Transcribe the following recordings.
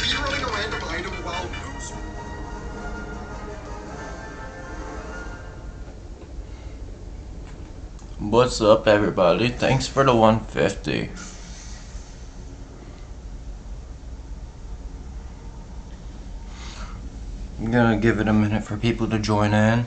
speedrunning a random item while What's up, everybody? Thanks for the 150. I'm gonna give it a minute for people to join in.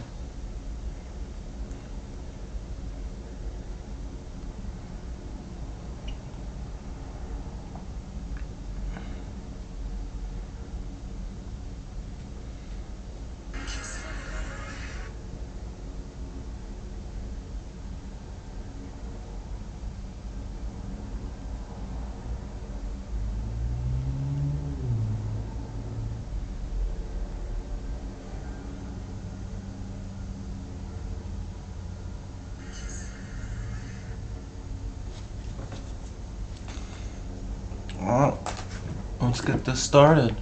Well, let's get this started.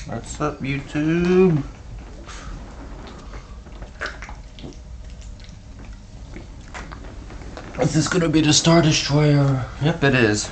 What's up, YouTube? Is this gonna be the Star Destroyer? Yep, it is.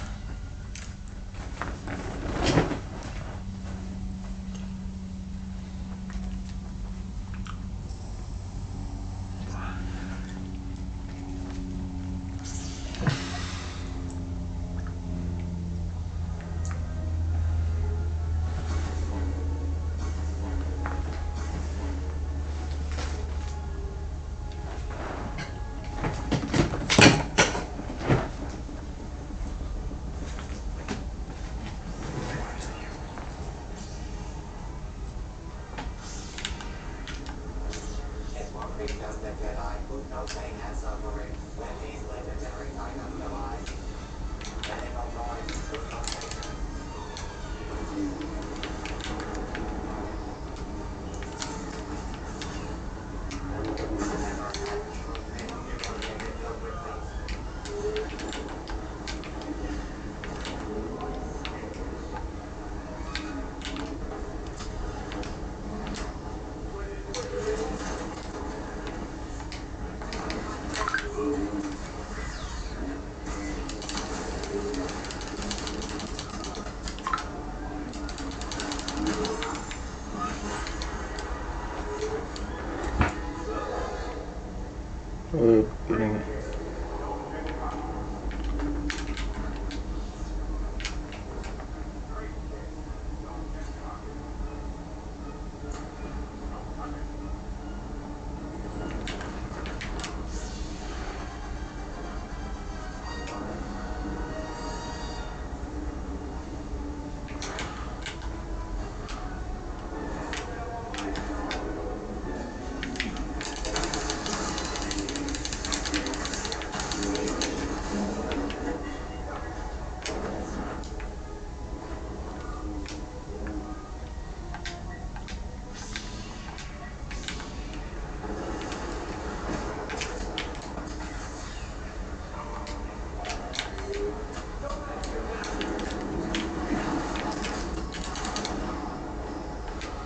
Getting it.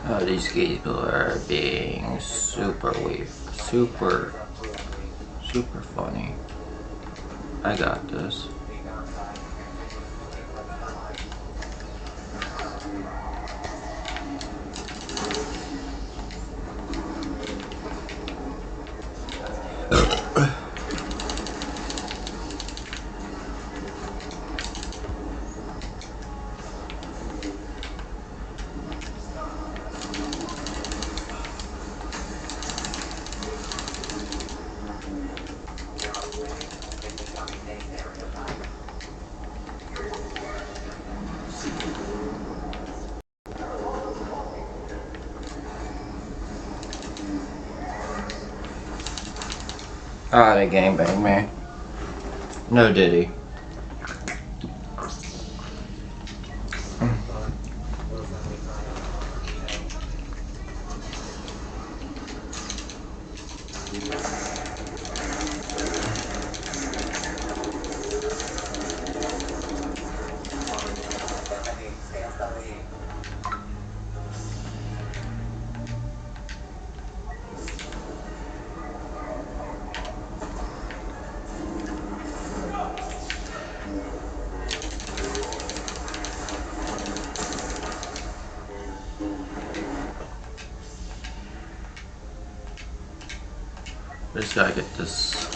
Oh, these people are being super weak, super funny. I got this. Ah, they gangbang me. No Diddy. just gotta get this.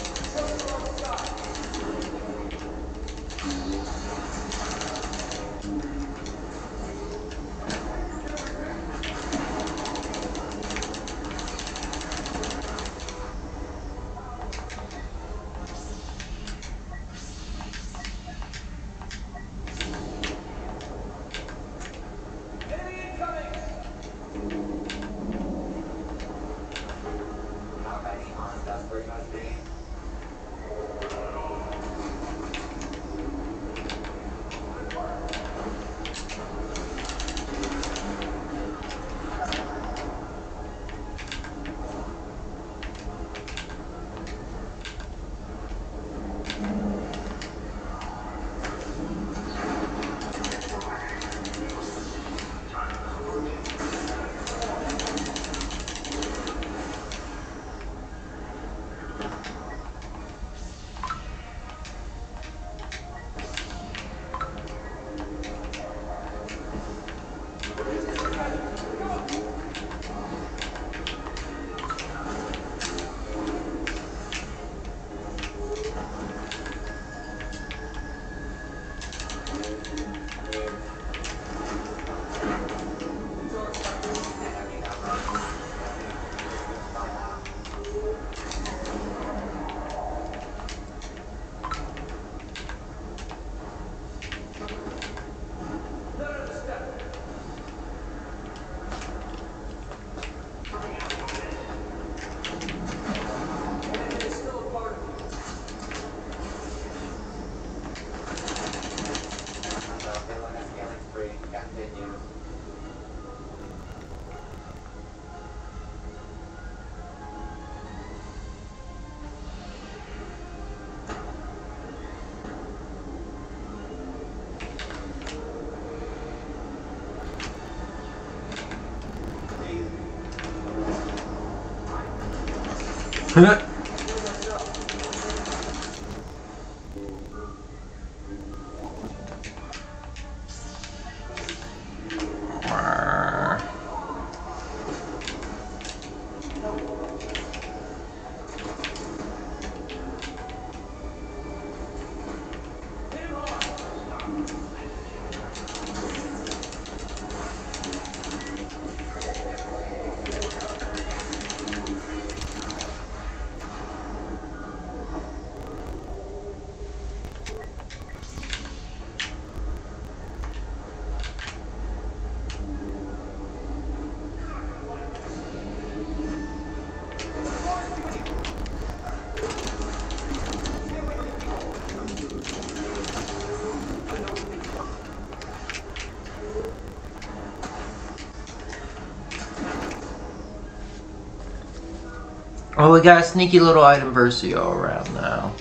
Oh, we got a sneaky little item Versio around now.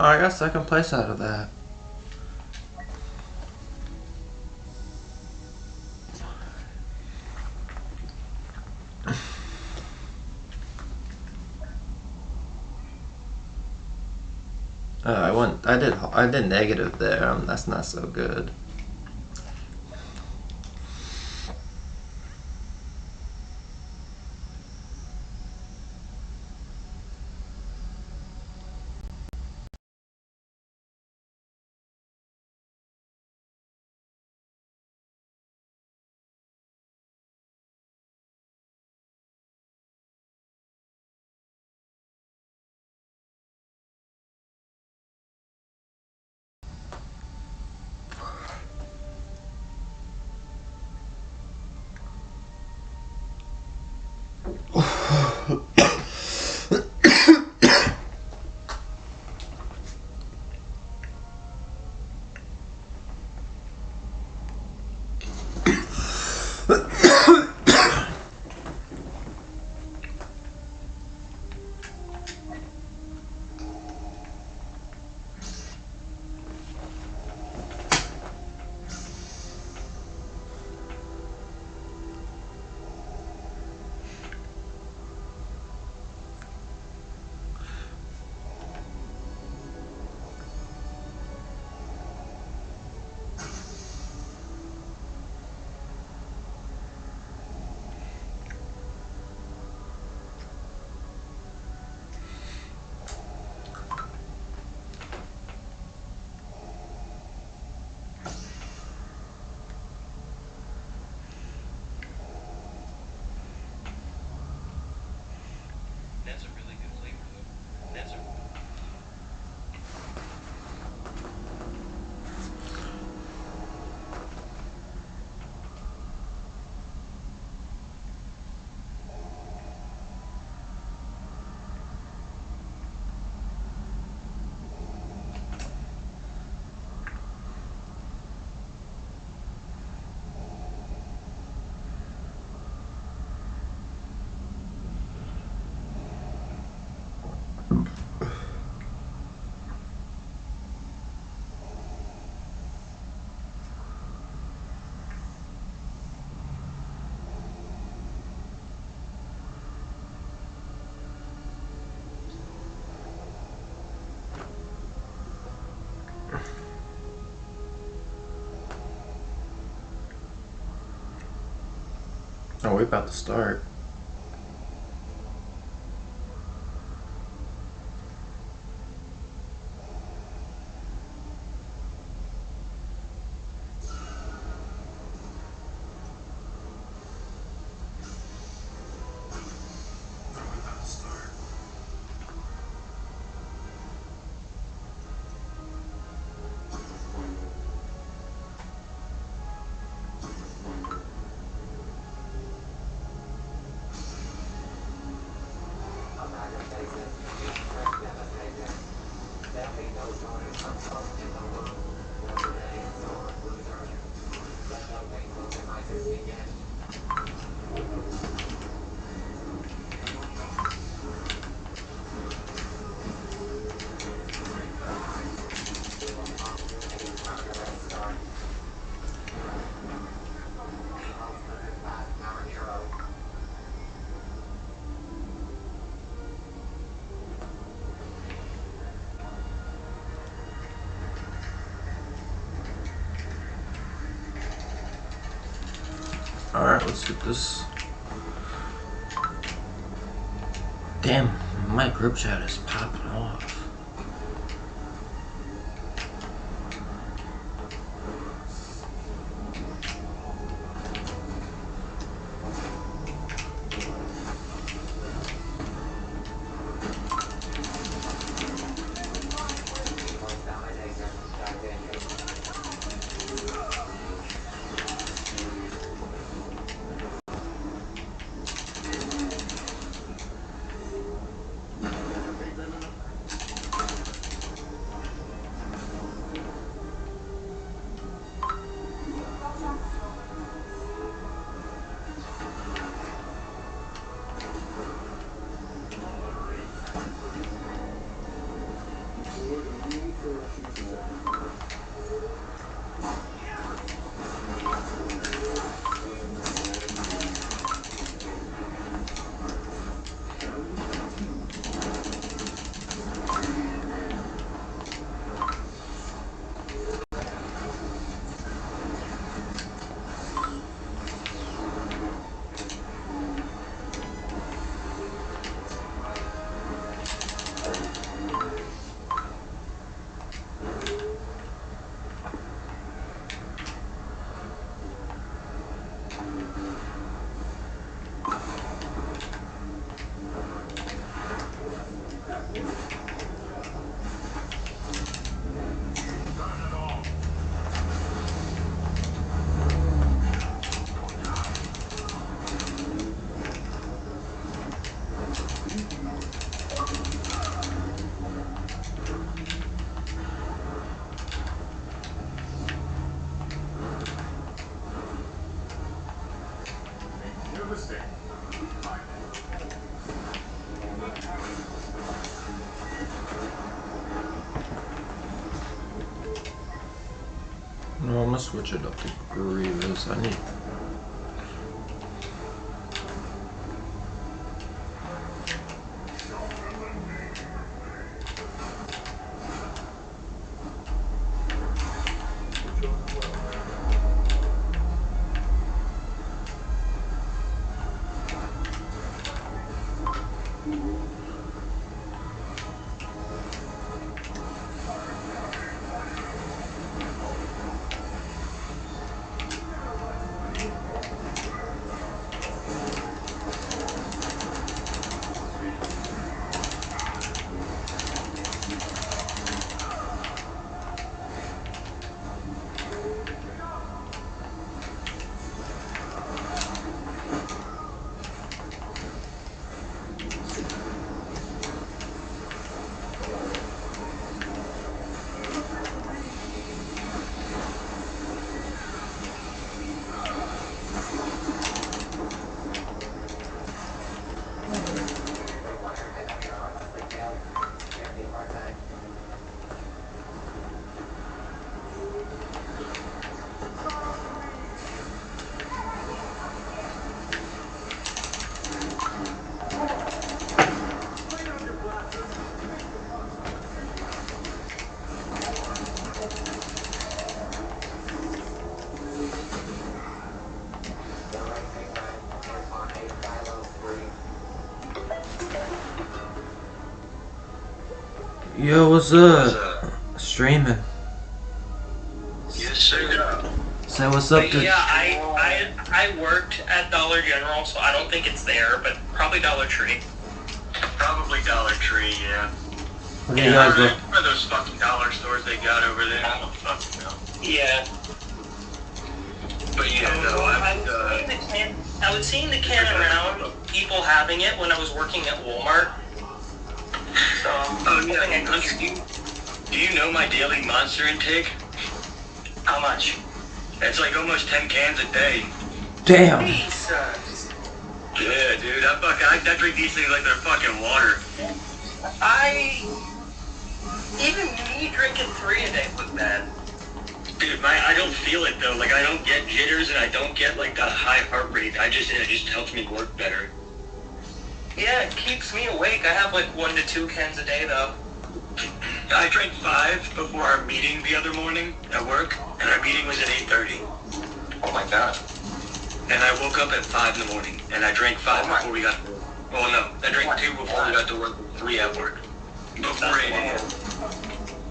Oh, I got second place out of that. I did negative there. That's not so good. Oh, we're about to start. Alright, let's get this. Damn, my group chat is popping off. No, I'm gonna switch it up to Grievous. I need. Yo, what's up? Streaming. Yes, sir. Say what's up to... Yeah, I worked at Dollar General, so I don't think it's there, but probably Dollar Tree. Probably Dollar Tree, yeah. What do you guys look... What are those fucking dollar stores they got over there? I don't fucking know. Yeah. But yeah, no, I was seeing the can around, people having it when I was working at Walmart. So, oh yeah, Hunter, do you know my daily Monster intake? How much? It's like almost 10 cans a day. Damn. Jesus. Yeah, dude, I drink these things like they're fucking water. Even me drinking 3 a day was bad. Dude, I don't feel it though. Like I don't get jitters and I don't get like that high heart rate. It just helps me work better. Yeah, it keeps me awake. I have like 1 to 2 cans a day though. I drank 5 before our meeting the other morning at work, and our meeting was at 8:30. Oh my god. And I woke up at 5 in the morning, and I drank 5 before we got to work. Well, no, I drank 2 before we got to work, 3 at work. Before 8 a.m.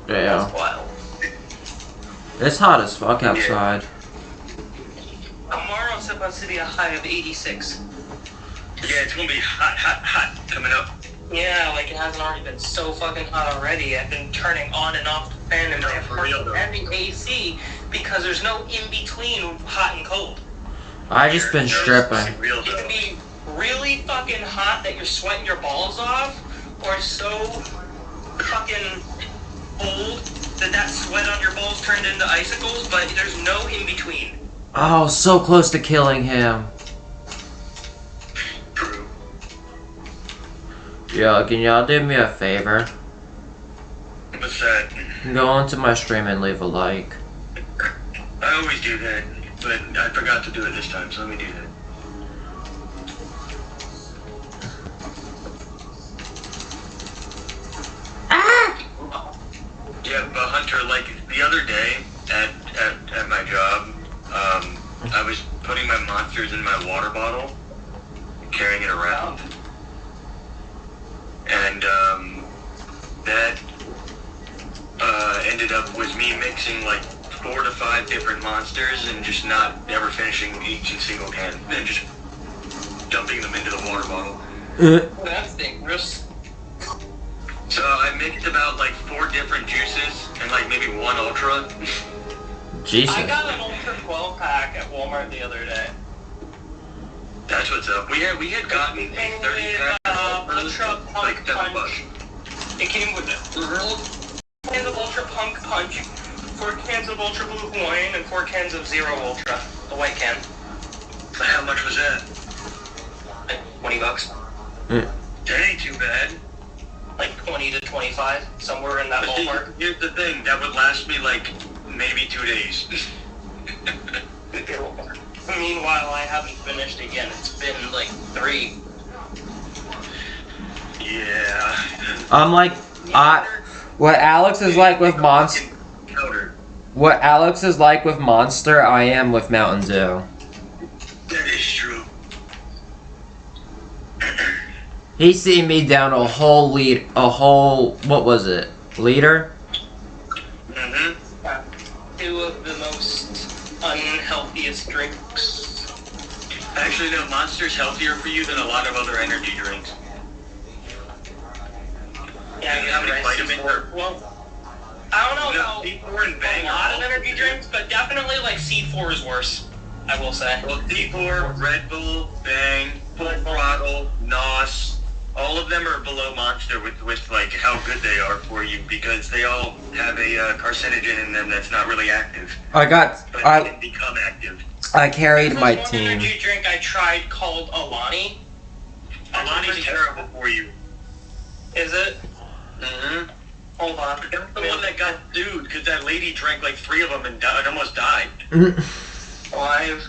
Yeah. That's wild. It's hot as fuck outside. Tomorrow's supposed to be a high of 86. Yeah, it's gonna be hot coming up. Yeah, like it hasn't already been so fucking hot already. I've been turning on and off the fan in my apartment and the AC because there's no in between hot and cold. I just been stripping. It can be really fucking hot that you're sweating your balls off, or so fucking cold that sweat on your balls turned into icicles, but there's no in between. Oh, so close to killing him. True. Yo, can y'all do me a favor? What's that? Go onto my stream and leave a like. I always do that, but I forgot to do it this time, so let me do that. Yeah, but Hunter, like the other day at my job, I was putting my monsters in my water bottle, carrying it around, and that ended up with me mixing like 4 to 5 different monsters and just not ever finishing each single can, and just dumping them into the water bottle. That's dangerous. So I mixed about like 4 different juices and like maybe 1 ultra. Jesus. I got an Ultra 12 pack at Walmart the other day. That's what's up. We had gotten a 30 pack Ultra Punk like $7. Punch. It came with it. 4 cans of Ultra Punk Punch, 4 cans of Ultra Blue Hawaiian, and 4 cans of Zero Ultra, the white can. How much was that? Like $20. That ain't too bad. Like 20 to 25, somewhere in that But see, ballpark. here's the thing, that would last me like maybe 2 days. Meanwhile, I haven't finished it yet. It's been like 3. Yeah. I'm like, what Alex is like with Monster. What Alex is like with Monster, I am with Mountain Dew. That is true. He seen me down a whole what was it? Liter? Mm-hmm. 2 of the most unhealthiest drinks. Actually, no, Monster's healthier for you than a lot of other energy drinks. Yeah, Do you have any vitamins or... Well, I don't know about C4 and Bang a lot of are energy drinks, but definitely like C4 is worse, I will say. Well, C4, Red Bull, Bang, Full Throttle, NOS, all of them are below Monster with like how good they are for you because they all have a carcinogen in them that's not really active. I can become active. I carried my There's one team. energy drink I tried called Alani. Alani's terrible for you. Is it? Mm-hmm. Hold on. That's the one that got sued because that lady drank like 3 of them and almost died. Well,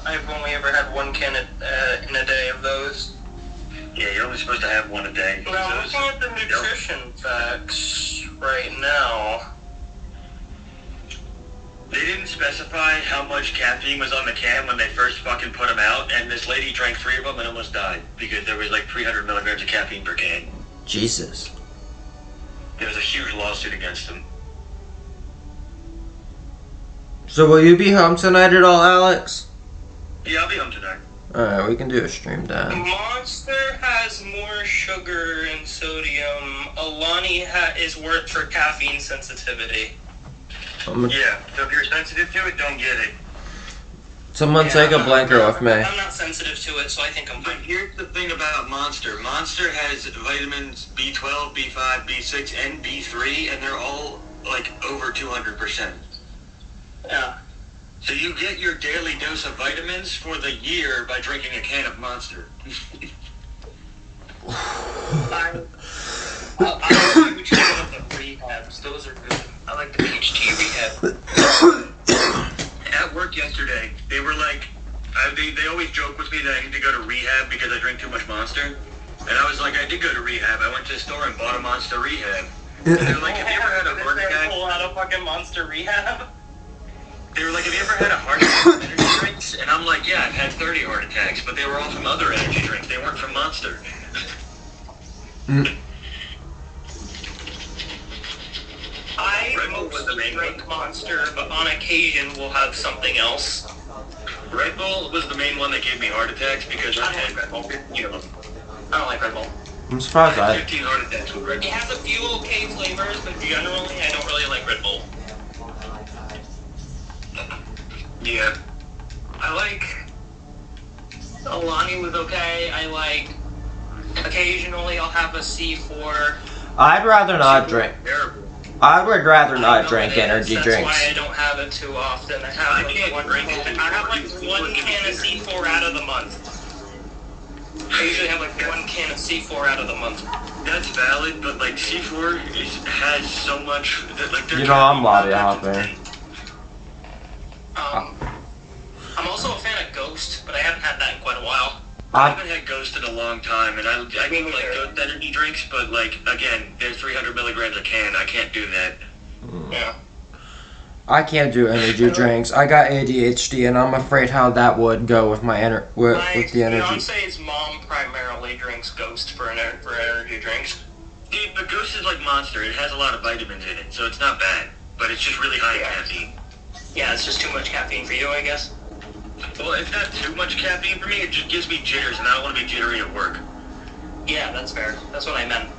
I've only ever had 1 can in a day of those. Yeah, you're only supposed to have 1 a day. Now, looking at the nutrition facts right now, They didn't specify how much caffeine was on the can when they first fucking put them out, and this lady drank 3 of them and almost died because there was like 300 milligrams of caffeine per can. Jesus. There was a huge lawsuit against them. So will you be home tonight at all, Alex? Yeah, I'll be home tonight. Alright, we can do a stream then. Monster has more sugar and sodium. Alani is worth for caffeine sensitivity. Yeah, so if you're sensitive to it, don't get it. Someone take a blanket off me. I'm not sensitive to it, so I think I'm But fine. here's the thing about Monster. Monster has vitamins B12, B5, B6, and B3, and they're all like over 200%. Yeah. So you get your daily dose of vitamins for the year by drinking a can of Monster. I would check out the rehabs. Those are good. I like the peach tea rehab. At work yesterday, they were like, they always joke with me that I need to go to rehab because I drink too much Monster. And I was like, I did go to rehab. I went to the store and bought a Monster Rehab. And they were like, have you ever had a heart attack? Pull out a fucking Monster Rehab? They were like, have you ever had a heart attack from energy drinks? And I'm like, yeah, I've had 30 heart attacks, but they were all from other energy drinks. They weren't from Monster. I Red Bull was the mostly main drink one. Monster, but on occasion we'll have something else. Red Bull was the main one that gave me heart attacks because I had, Red Bull. you know, I don't like Red Bull. I'm surprised I I... had 15 heart attacks with Red It Bull. has a few okay flavors, but generally I don't really like Red Bull. Yeah. I like Alani was okay. I like occasionally I'll have a C4. I'd rather not drink. Terrible. I would rather not know drink it is. energy That's drinks. why I don't have it too often. I have I like can't one drink can. it. I have like one can of C4 out of the month. I usually have like one can of C4 out of the month. That's valid, but like C4 has so much. Like, You know I'm body hopping. I'm also a fan of Ghost, but I haven't had that in quite a while. I haven't had Ghost in a long time, and I mean like Ghost energy drinks, but like again, they're 300 milligrams a can. I can't do that. Yeah. I can't do energy drinks. I got ADHD, and I'm afraid how that would go with my with the energy. Fiance's mom primarily drinks Ghost for energy drinks. See, but Ghost is like Monster. It has a lot of vitamins in it, so it's not bad. But it's just really high in caffeine. Yeah, it's just too much caffeine for you, I guess. Well, it's not too much caffeine for me. It just gives me jitters, and I don't want to be jittery at work. Yeah, that's fair. That's what I meant.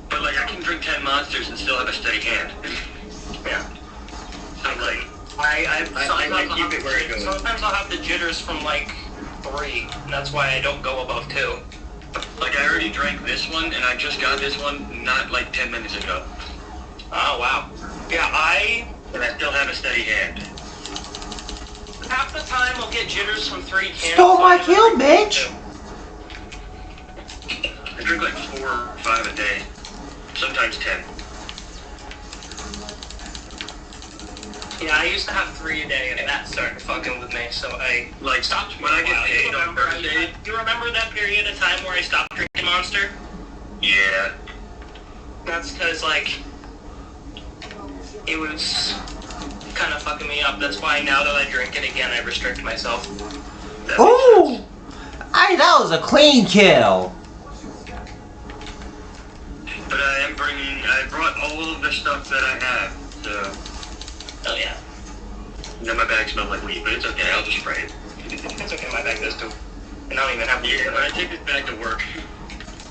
But like, I can drink 10 Monsters and still have a steady hand. Yeah. So like, I keep it where it goes. Sometimes I'll have the jitters from like 3, and that's why I don't go above 2. like I already drank this one, and I just got this one not like 10 minutes ago. Oh, wow. Yeah, And I still have a steady hand. half the time I'll get jitters from 3 cans. Stole my kill, bitch! I drink like 4 or 5 a day. Sometimes 10. Yeah, I used to have 3 a day, and that started fucking with me, so I Like, stopped. when I get paid on Remember- Thursday. Do you remember that period of time where I stopped drinking Monster? Yeah. That's because, like, it was kind of fucking me up. That's why now that I drink it again, I restrict myself. That Ooh! Hey, that was a clean kill! But I brought all of the stuff that I have, so. Oh, yeah. Now my bag smells like weed, but it's okay, I'll just spray it. It's okay, my bag does too. I don't even have weed Yeah, in but I it. take this bag to work.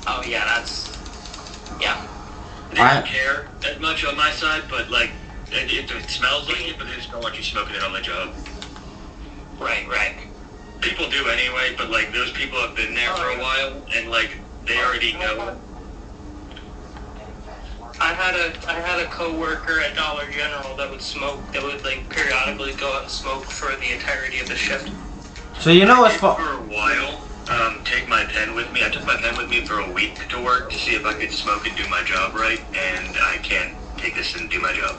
Oh, yeah, that's... Yeah. They don't care as much on my side, but like, it smells like it, but they just don't want you smoking it on the job. Right, right. People do anyway, but like, those people have been there for a while, and like, they already know. I had a coworker at Dollar General that would smoke, that would like periodically go out and smoke for the entirety of the shift. So you know what's For fun? a while, take my pen with me. I took my pen with me for a week to work to see if I could smoke and do my job right, and I can't take this and do my job.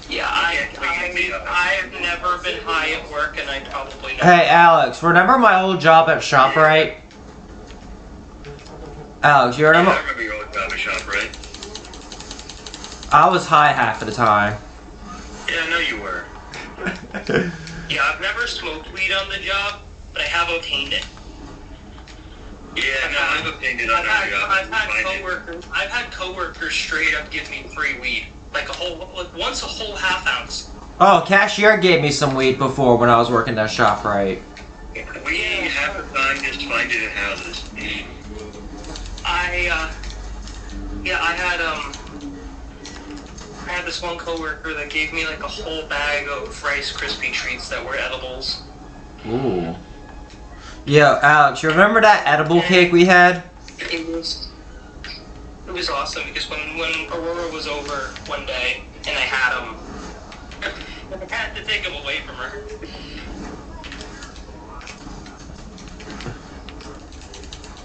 Yeah, I've never been high at work, and I probably never. Hey, Alex, remember my old job at ShopRite? Alex, you Yeah, remember? I remember your old job at ShopRite. I was high half of the time. Yeah, I know you were. Yeah, I've never smoked weed on the job, but I have obtained it. Yeah, no, I've obtained it on our job. I've had coworkers straight up give me free weed, like once a whole half ounce. Oh, cashier gave me some weed before when I was working at ShopRite. We half the time just find it in houses. I had this one coworker that gave me like a whole bag of Rice Krispie treats that were edibles. Ooh. Yeah, Alex, you remember that edible cake we had? It was awesome because when Aurora was over one day and I had him, I had to take him away from her.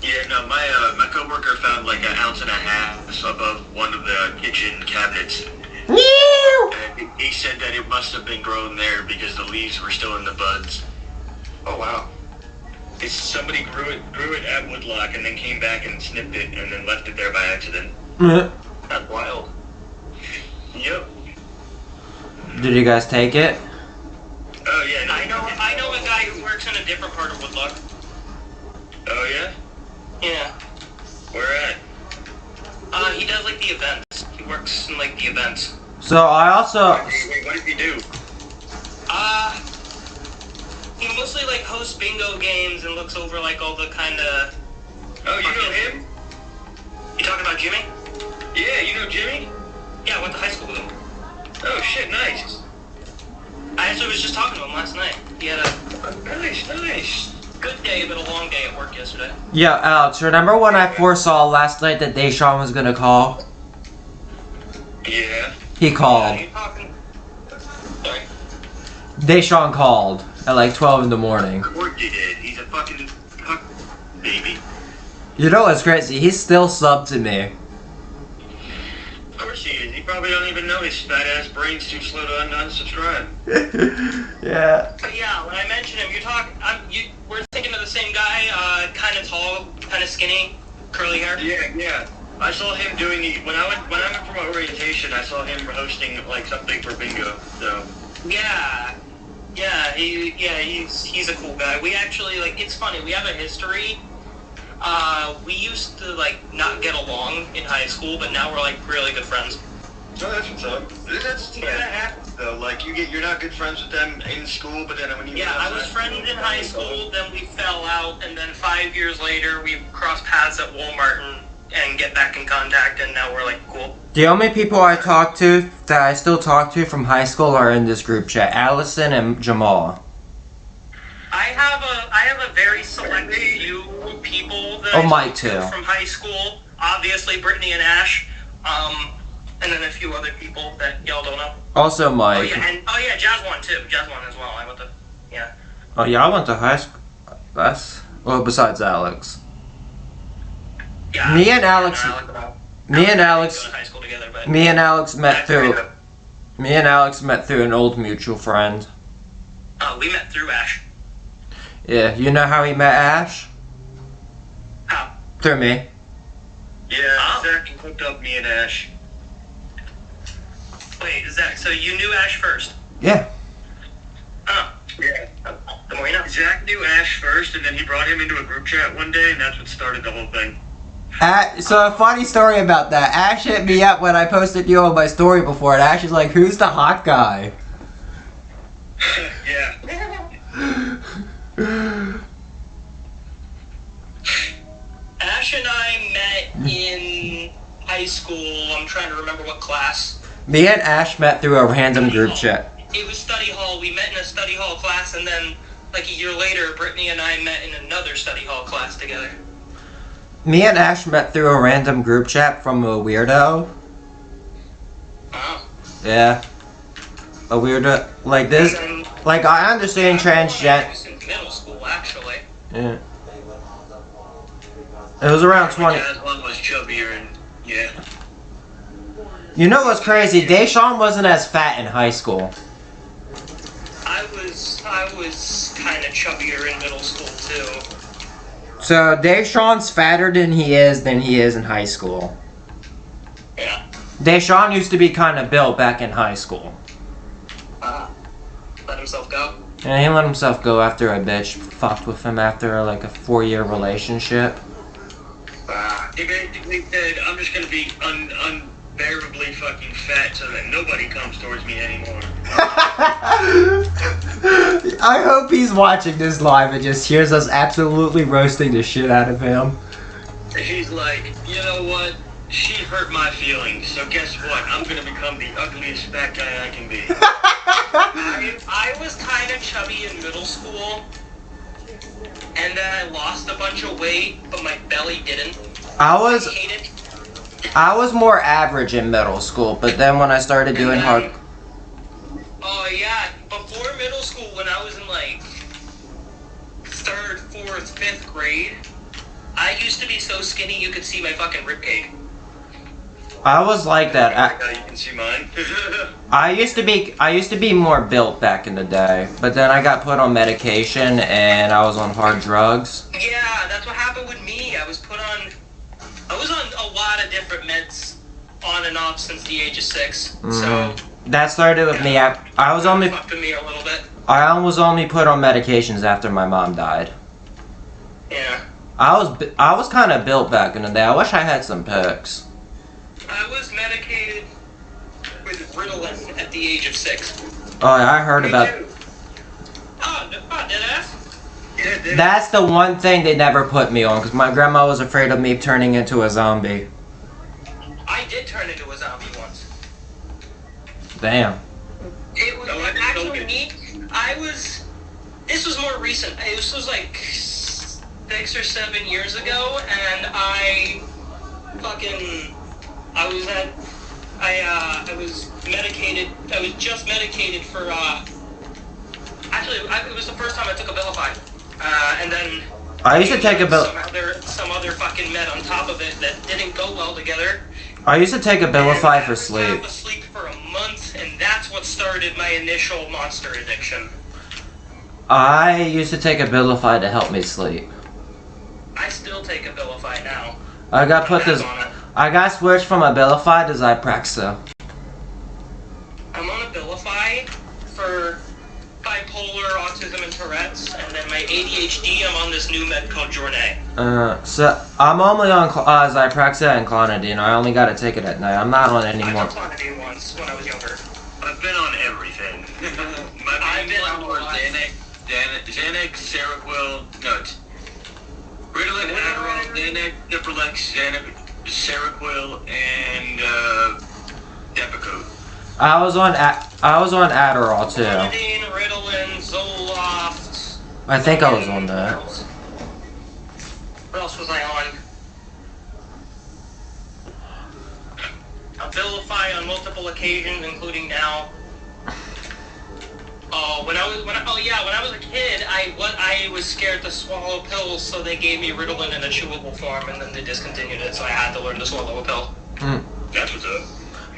Yeah, no, my coworker found like an ounce and a half above one of the kitchen cabinets. And he said that it must have been grown there because the leaves were still in the buds. Oh wow. Somebody grew it at Woodlock and then came back and snipped it and then left it there by accident. That's wild. Yep. Did you guys take it? Oh yeah. No, I know a guy who works in a different part of Woodlock. Oh yeah? Yeah. Where at? He does like the events. He works in like the events. So I also... Wait, what does he do? He mostly like hosts bingo games and looks over like all the kind of... Oh, you know him? You talking about Jimmy? Yeah, you know Jimmy? Yeah, I went to high school with him. Oh shit, nice. I actually was just talking to him last night. He had a Nice. good day, but a long day at work yesterday. Yeah, Alex, remember when I foresaw last night that Deshaun was gonna call? Yeah. He called. Are you talking? Sorry. Deshaun called at like 12 in the morning. Of course he did. He's a fucking baby. You know what's crazy? He's still subbed to me. Of course he is. He probably don't even know his fat ass brain's too slow to unsubscribe. Yeah. But yeah, when I mentioned him, we're thinking of the same guy, kind of tall, kind of skinny, curly hair. Yeah. I saw him doing when I went for my orientation. I saw him hosting like something for bingo. So he's a cool guy. We actually it's funny. We have a history. We used to not get along in high school, but now we're really good friends. Oh, that's what's up. That happens though. Like you're not good friends with them in school, but then when you I was friends in high school. Then we fell out, and then 5 years later we crossed paths at Walmart and get back in contact, and now we're cool. The only people I still talk to from high school are in this group chat, Allison and Jamal. I have a very select few people that Mike too. From high school. Obviously Brittany and Ash, and then a few other people that y'all don't know. Also Mike. Jazz one too. Jazz one as well. I went to Oh yeah, I went to high school. Besides Alex. Yeah. Me and Alex go to high school together, but Me and Alex met through an old mutual friend. we met through Ash. Yeah, you know how he met Ash? How? Through me. Yeah, Zach hooked up me and Ash. Wait, Zach, so you knew Ash first? Yeah. Oh. Yeah. The more you know. Zach knew Ash first, and then he brought him into a group chat one day, and that's what started the whole thing. So a funny story about that. Ash hit me up when I posted you on my story before, and Ash is like, "Who's the hot guy?" Yeah. Ash and I met in high school. I'm trying to remember what class. Me and Ash met through a random group chat. It was study hall. We met in a study hall class, and then a year later, Brittany and I met in another study hall class together. Me and Ash met through a random group chat from a weirdo. Oh. Yeah. A weirdo like this. I understand transgender. I was in middle school, actually. Yeah. It was around 20. Jazz one was chubbier, and yeah. You know what's crazy? Deshaun wasn't as fat in high school. I was kind of chubbier in middle school too. So Deshaun's fatter than he is in high school. Yeah. Deshaun used to be kind of built back in high school. himself go. And he let himself go after a bitch fucked with him after like a 4-year relationship. He basically said, I'm just gonna be unbearably fucking fat so that nobody comes towards me anymore. I hope he's watching this live and just hears us absolutely roasting the shit out of him. He's like, you know what? She hurt my feelings, so guess what? I'm gonna become the ugliest fat guy I can be. I was kind of chubby in middle school, and then I lost a bunch of weight, but my belly didn't. I Hated. was more average in middle school, but then when I started doing hard. Oh yeah, before middle school, when I was in like 3rd, 4th, 5th grade, I used to be so skinny you could see my fucking ribcage. I was like that. You can see mine. I used to be more built back in the day, but then I got put on medication and I was on hard drugs. Yeah, that's what happened with me. I was on a lot of different meds on and off since the age of 6. So That started with me. I was only fucked with me a little bit. I was only put on medications after my mom died. Yeah. I was kind of built back in the day. I wish I had some perks. I was medicated with Ritalin at the age of 6. Oh, yeah, I heard about. Too. Oh, deadass? Yeah, dude. That's the one thing they never put me on, because my grandma was afraid of me turning into a zombie. I did turn into a zombie once. Damn. It was No, I didn't actually know it. me. This was more recent. This was like 6 or 7 years ago, and I was medicated. I was just medicated for, actually, it was the first time I took Abilify. And then I used to take some other fucking med on top of it that didn't go well together. I used to take Abilify for I was sleep. asleep for a month, and that's what started my initial monster addiction. I used to take Abilify to help me sleep. I still take Abilify now. I got switched from Abilify to Zyprexa. I'm on Abilify for bipolar, autism, and Tourette's, and then my ADHD, I'm on this new med called Jornay. So I'm only on Zyprexa and Clonidine. I only gotta take it at night. I'm not on any I more. took Clonidine once when I was younger. I've been on everything. My I've been main on one was a lot. Xanax, Seroquel, Ritalin, Adderall, Xanax, Cipralex, Seroquel, and Depakote. I was on Adderall too. Clonidine, Ritalin, Zoloft. I think I was on that. What else was I on? Abilify on multiple occasions, including now. When I was a kid, I was scared to swallow pills, so they gave me Ritalin in a chewable form, and then they discontinued it, so I had to learn to swallow a pill. That's what's up.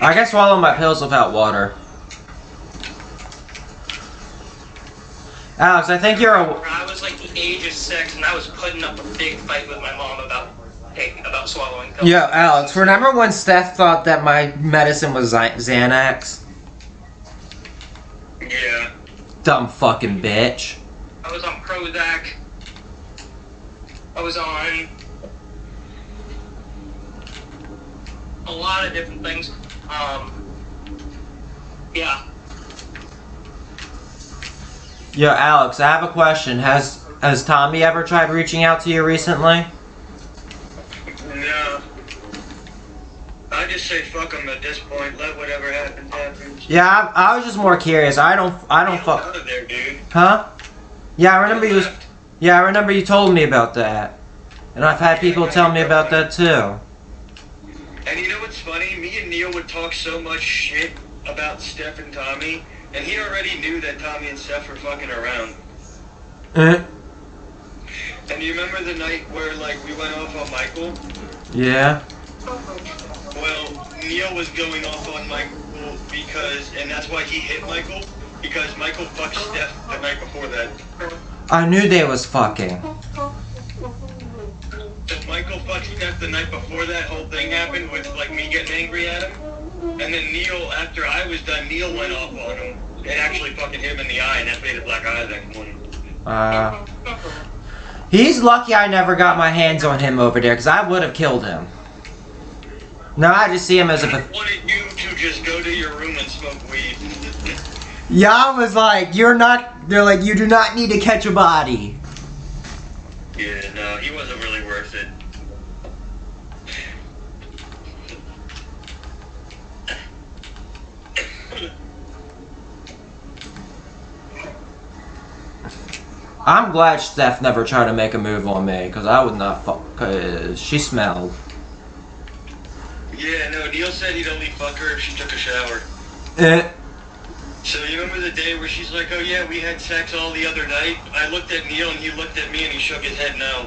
I can swallow my pills without water. Alex, I think you're a. I was like the age of 6, and I was putting up a big fight with my mom about swallowing pills. Yo, Alex, remember when Steph thought that my medicine was Xanax? Yeah. Dumb fucking bitch. I was on Prozac. I was on a lot of different things. Yeah. Yo, Alex, I have a question. Has Tommy ever tried reaching out to you recently? No. I just say fuck him at this point. Let whatever happens happen. Yeah, I was just more curious. I don't fuck. Out of there, dude. Huh? Yeah, I remember you. Yeah, I remember you told me about that, and I've had people tell me about that too. And you know what's funny? Me and Neil would talk so much shit about Steph and Tommy, and he already knew that Tommy and Steph were fucking around. And you remember the night where, like, we went off on Michael? Yeah. Well, Neil was going off on Michael because, and that's why he hit Michael, because Michael fucked Steph the night before that. I knew they was fucking. So Michael fucked Steph the night before that whole thing happened with, like, me getting angry at him. And then Neil, after I was done, Neil went off on him. it actually fucking hit him in the eye, and that made a black eye that one. He's lucky I never got my hands on him over there, because I would have killed him. No, I just see him as a... I wanted you to just go to your room and smoke weed. Jan was like, you're not... They're like, you do not need to catch a body. Yeah, no, he wasn't really worth it. I'm glad Steph never tried to make a move on me, because I would not fuck, because she smelled. Yeah, no, Neil said he'd only fuck her if she took a shower. So you remember the day where she's like, oh yeah, we had sex all the other night? I looked at Neil and he looked at me and he shook his head no.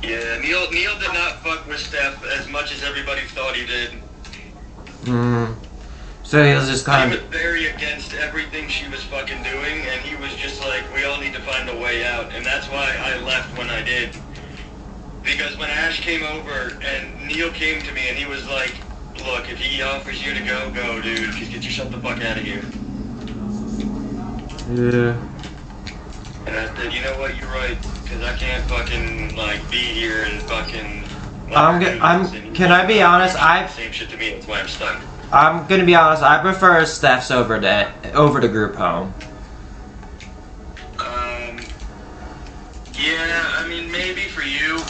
Yeah, Neil did not fuck with Steph as much as everybody thought he did. So he was just kind He of... was very against everything she was fucking doing, and he was just like, we all need to find a way out, and that's why I left when I did. Because when Ash came over, and Neil came to me, and he was like, look, if he offers you to go, go, dude. Just get yourself the fuck out of here. Yeah. And I said, you know what, you're right, because I can't fucking, like, be here and fucking... Can I be honest, Same shit to me, that's why I'm stuck. I'm gonna be honest, I prefer Steph's over to group home. Yeah, I mean, maybe for you.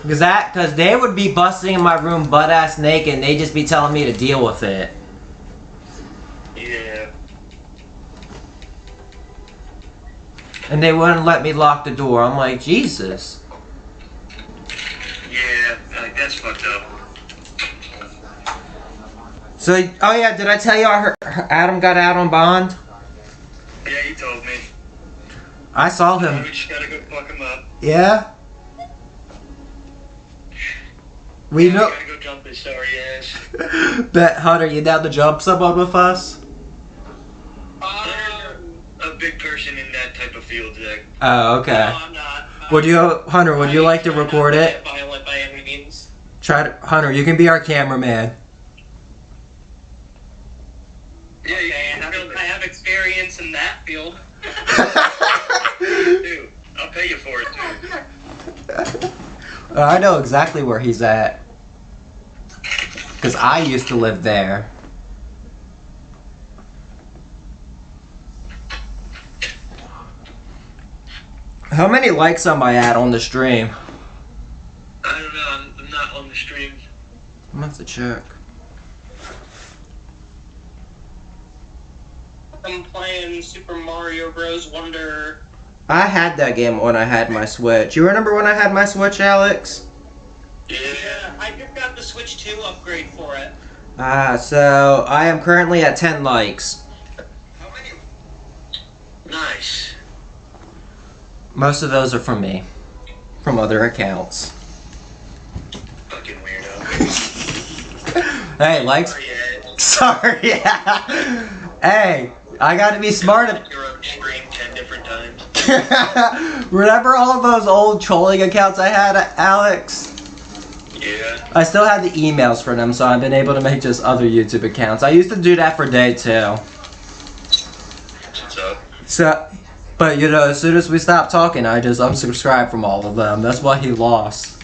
Cause they would be busting in my room butt ass naked and they'd just be telling me to deal with it. Yeah. And they wouldn't let me lock the door. I'm like, Jesus. Yeah, like, that's fucked up. So, oh yeah, did I tell you Adam got out on bond? Yeah, you told me. I saw We him. just gotta go fuck him up. Yeah? We know. We gotta go jump his sorry ass. Bet, Hunter, you down to jump someone with us? A big person in that type of field, Zach. Oh, okay. No, I'm not. Would you, Hunter, would you like to record it? Violent by any means. Hunter, you can be our cameraman. Yeah, you Okay, can I have experience in that field. Dude, I'll pay you for it, dude. I know exactly where he's at. Because I used to live there. How many likes am I at on the stream? I don't know, I'm not on the stream. I'm gonna have to check. I'm playing Super Mario Bros. Wonder. I had that game when I had my Switch. You remember when I had my Switch, Alex? Yeah, I just got the Switch 2 upgrade for it. So I am currently at 10 likes. How many? Nice. Most of those are from me. From other accounts. Fucking weirdo. Hey, likes. Sorry, Ed. Sorry, yeah. Hey, I gotta be smart. Your own stream 10 different times. Remember all of those old trolling accounts I had, Alex? Yeah. I still have the emails for them, so I've been able to make just other YouTube accounts. I used to do that for day too. What's up? So, but you know, as soon as we stopped talking, I just unsubscribed from all of them. That's why he lost.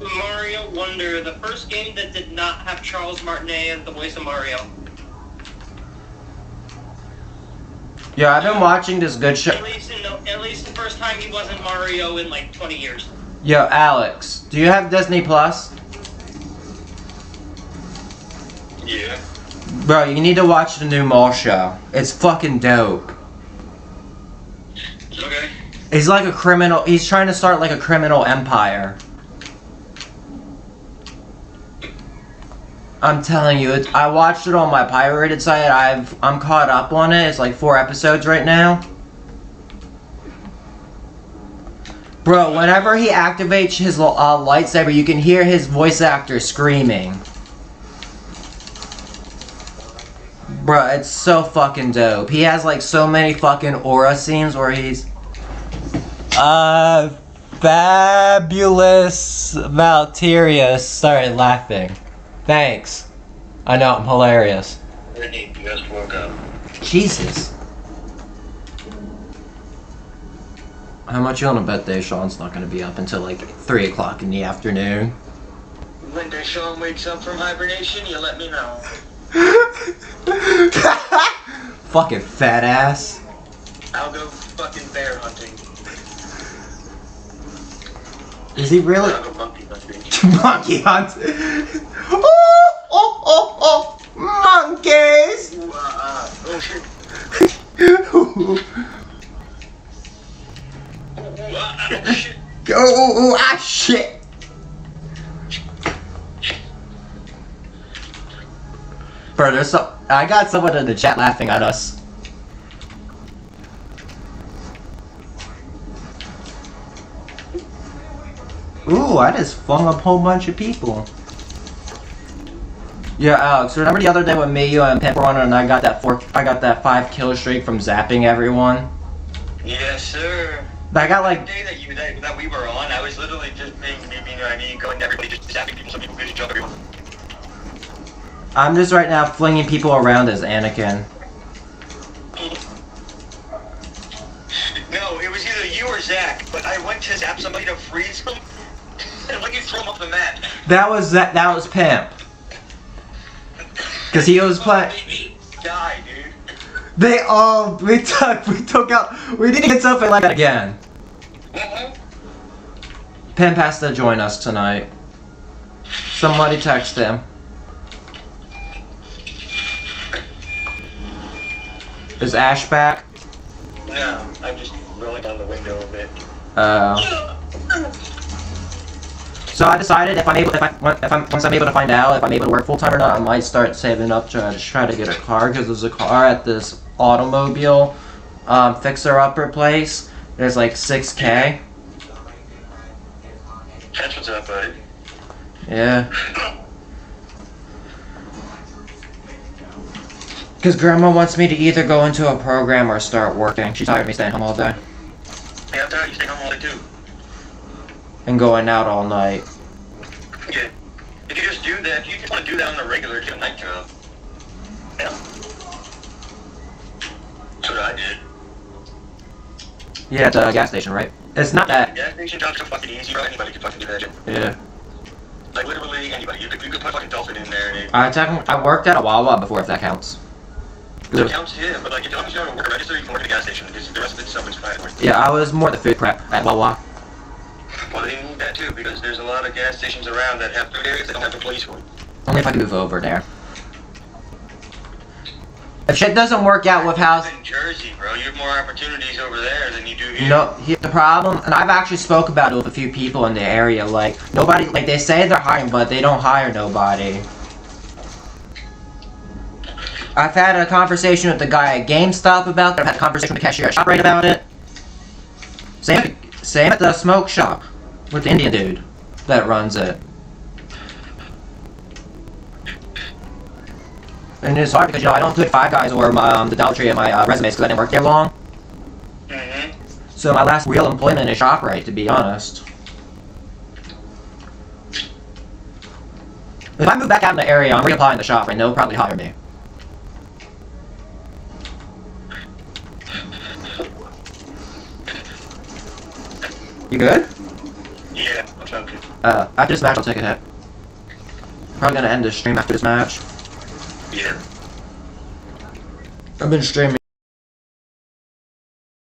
Mario Wonder, the first game that did not have Charles Martinet as the voice of Mario. Yeah, I've been watching this good show. At least the first time he wasn't Mario in like 20 years. Yo, Alex, do you have Disney Plus? Yeah. Bro, you need to watch the new Mall show. It's fucking dope. Okay. He's like a criminal. He's trying to start like a criminal empire. I'm telling you, I watched it on my pirated site. I'm caught up on it. It's like 4 episodes right now. Bro, whenever he activates his lightsaber, you can hear his voice actor screaming. Bro, it's so fucking dope. He has like so many fucking aura scenes where he's... Fabulous Valterius started laughing. Thanks. I know, I'm hilarious. Brittany, you just woke up. Jesus. How much you want to bet Deshaun's not going to be up until like 3 o'clock in the afternoon? When Deshaun wakes up from hibernation, you let me know. Fucking fat ass. I'll go fucking bear hunting. Is he really? I'll go monkey hunting. Monkey hunt. Oh, monkeys. Ooh, oh shit. Oh Shit. Shit. Bro, I got someone in the chat laughing at us. Ooh, I just flung up a whole bunch of people. Yeah, Alex, remember the other day when me, you, and Pimp were on and I got that 5 kill streak from zapping everyone? Yes, sir. I got like... The day that we were on, I was literally just being, you know what I mean, going to everybody, just zapping people so people could just jump everyone. I'm just right now flinging people around as Anakin. No, it was either you or Zach, but I went to zap somebody to freeze them, and when you throw them off the map. That was Pimp. Cause he was playing. Die, dude. We didn't get something like that again. Pimp has to join us tonight. Somebody text him. Is Ash back? No, I'm just rolling down the window a bit. So I decided once I'm able to find out if I'm able to work full time or not, I might start saving up to try to get a car, because there's a car at this automobile fixer-upper place. There's like 6K. That's what's up, buddy. Yeah. Because Grandma wants me to either go into a program or start working. She's tired of me staying home all day. Yeah, I'm tired. You stay home all day too. And going out all night. Yeah. If you just do that, if you just want to do that on the regular, get a night job. Yeah. That's what I did. Yeah, at the gas station, right? It's not that. Gas station job's so fucking easy, bro. Anybody can fucking do that shit. Yeah. Like literally anybody. You could put fucking dolphin in there and I worked at a Wawa before, if that counts. it counts, yeah, but like if you don't know to work a register, you can work at a gas station because the rest of it's self-explanatory. Yeah, I was more the food prep at Wawa. Well, they need that too because there's a lot of gas stations around that have food areas that don't have employees for it. Only if I can move over there. If shit doesn't work out with house... In Jersey, bro, you have more opportunities over there than you do here. No, the problem, and I've actually spoke about it with a few people in the area, like, nobody, like, they say they're hiring, but they don't hire nobody. I've had a conversation with the guy at GameStop about it, I've had a conversation with the cashier at ShopRite about it. Same at the smoke shop, with the Indian dude that runs it. And it's hard because, you know, I don't put Five Guys or the Dollar Tree in my resumes because I didn't work there long. Mm-hmm. So my last real employment is ShopRite, to be honest. If I move back out in the area, I'm reapplying to ShopRite, and they'll probably hire me. You good? Yeah, I'm okay. After this match, I'll take a hit. Probably gonna end this stream after this match. Yeah. I've been streaming